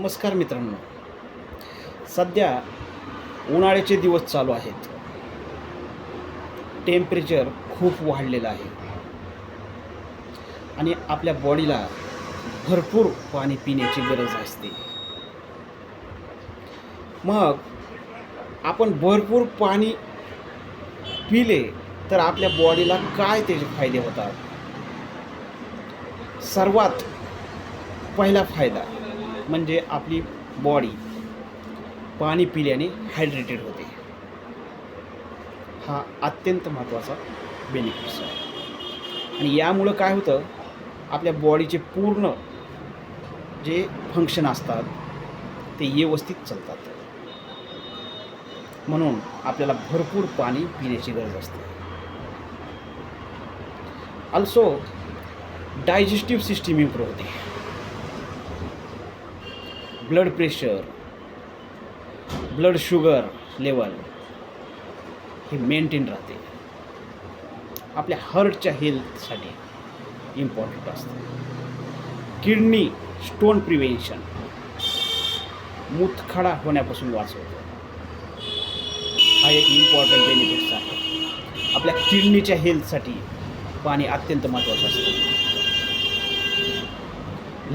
नमस्कार मित्रांनो. सध्या उन्हाळ्याचे दिवस चालू आहेत. टेम्परेचर खूप वाढलेलं आहे आणि आपल्या बॉडीला भरपूर पाणी पिण्याची गरज असते. मग आपण भरपूर पाणी पिले तर आपल्या बॉडीला काय त्याचे फायदे होतात? सर्वात पहिला फायदा म्हणजे आपली बॉडी पाणी पिल्याने हायड्रेटेड होते. हा अत्यंत महत्त्वाचा बेनिफिट्स आहे आणि यामुळं काय होतं, आपल्या बॉडीचे पूर्ण जे फंक्शन असतात ते व्यवस्थित चालतात. म्हणून आपल्याला भरपूर पाणी पिण्याची गरज असते. ऑल्सो डायजेस्टिव्ह सिस्टीम इम्प्रूव्ह होते. Blood pressure, blood sugar level हे मेंटेन राहते. आपल्या हार्टच्या हेल्थसाठी इम्पॉर्टंट असतं. किडनी स्टोन प्रिव्हेन्शन, मूतखडा होण्यापासून वाचवतो. हा एक इम्पॉर्टंट बेनिफिट्स आहे. आपल्या किडनीच्या हेल्थसाठी पाणी अत्यंत महत्त्वाचं असतं.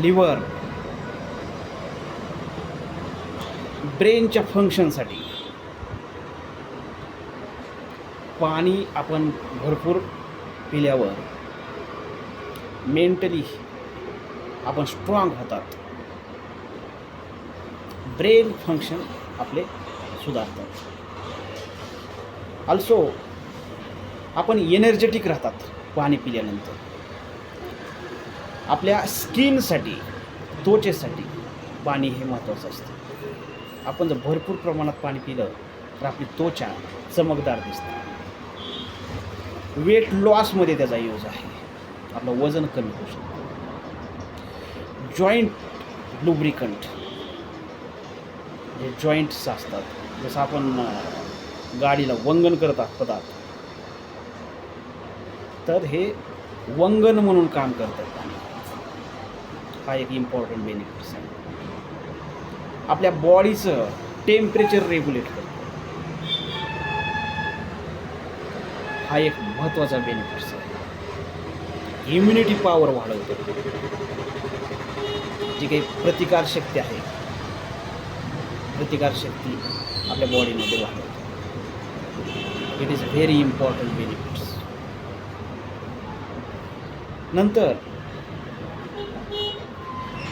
लिव्हर, ब्रेनच्या फंक्शनसाठी पाणी आपण भरपूर पिल्यावर मेंटली आपण स्ट्रॉंग होतात. ब्रेन फंक्शन आपले सुधारतात. ऑल्सो आपण एनर्जेटिक राहतात पाणी पिल्यानंतर. आपल्या स्किनसाठी, त्वचेसाठी पाणी हे महत्त्वाचं असतं. आपण जर भरपूर प्रमाणात पाणी पिलं तर आपली त्वचा चमकदार दिसते. वेट लॉसमध्ये त्याचा यूज आहे. आपलं वजन कमी होऊ शकतं. जॉईंट लुब्रिकंट, जे जॉईंट्स असतात, जसं आपण गाडीला वंगण करत आहोत तर हे वंगण म्हणून काम करतात पाणी. हा एक इम्पॉर्टंट बेनिफिट्स आहे. आपल्या बॉडीचं टेम्परेचर रेग्युलेट करतो. हा एक महत्त्वाचा बेनिफिट्स आहे. इम्युनिटी पॉवर वाढवतो. जी काही प्रतिकारशक्ती आहे, प्रतिकारशक्ती आपल्या बॉडीमध्ये वाढवते. It is very important benefits. नंतर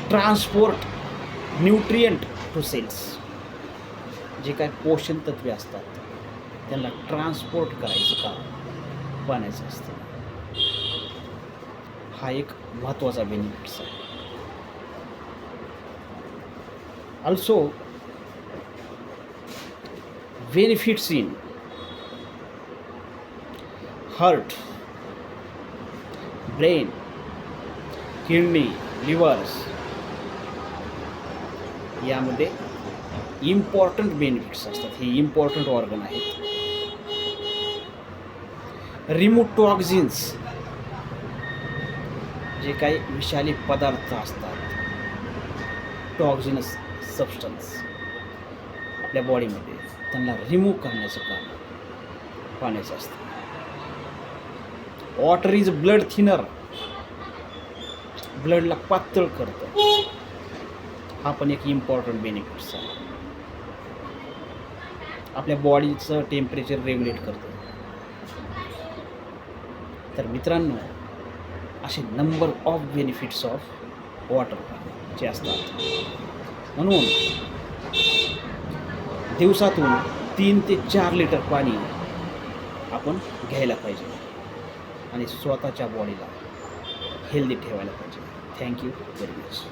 ट्रान्सपोर्ट न्यूट्रिएंट टू सेल्स. जे काही पोषण तत्वे असतात त्यांना ट्रान्सपोर्ट करायचं काम पाण्याचं असतं. हा एक महत्त्वाचा बेनिफिट्स आहे. Also benefits in heart, brain, kidney, livers यामध्ये इम्पॉर्टंट बेनिफिट्स असतात. हे इम्पॉर्टंट ऑर्गन आहेत. रिमूव्ह टॉक्झिन्स, जे काही विषारी पदार्थ असतात, टॉक्झिनस सबस्टन्स आपल्या बॉडीमध्ये, त्यांना रिमूव्ह करण्याचं काम पाण्याचं असतं. वॉटर इज ब्लड थिनर, ब्लडला पातळ करतं. हा पण एक इम्पॉर्टंट बेनिफिट्स आहे. आपल्या बॉडीचं टेम्परेचर रेग्युलेट करतं. तर मित्रांनो, असे number of benefits of water जे असतात. म्हणून दिवसातून 3 ते 4 लिटर पाणी आपण घ्यायला पाहिजे आणि स्वतःच्या बॉडीला हेल्दी ठेवायला पाहिजे. Thank you very much.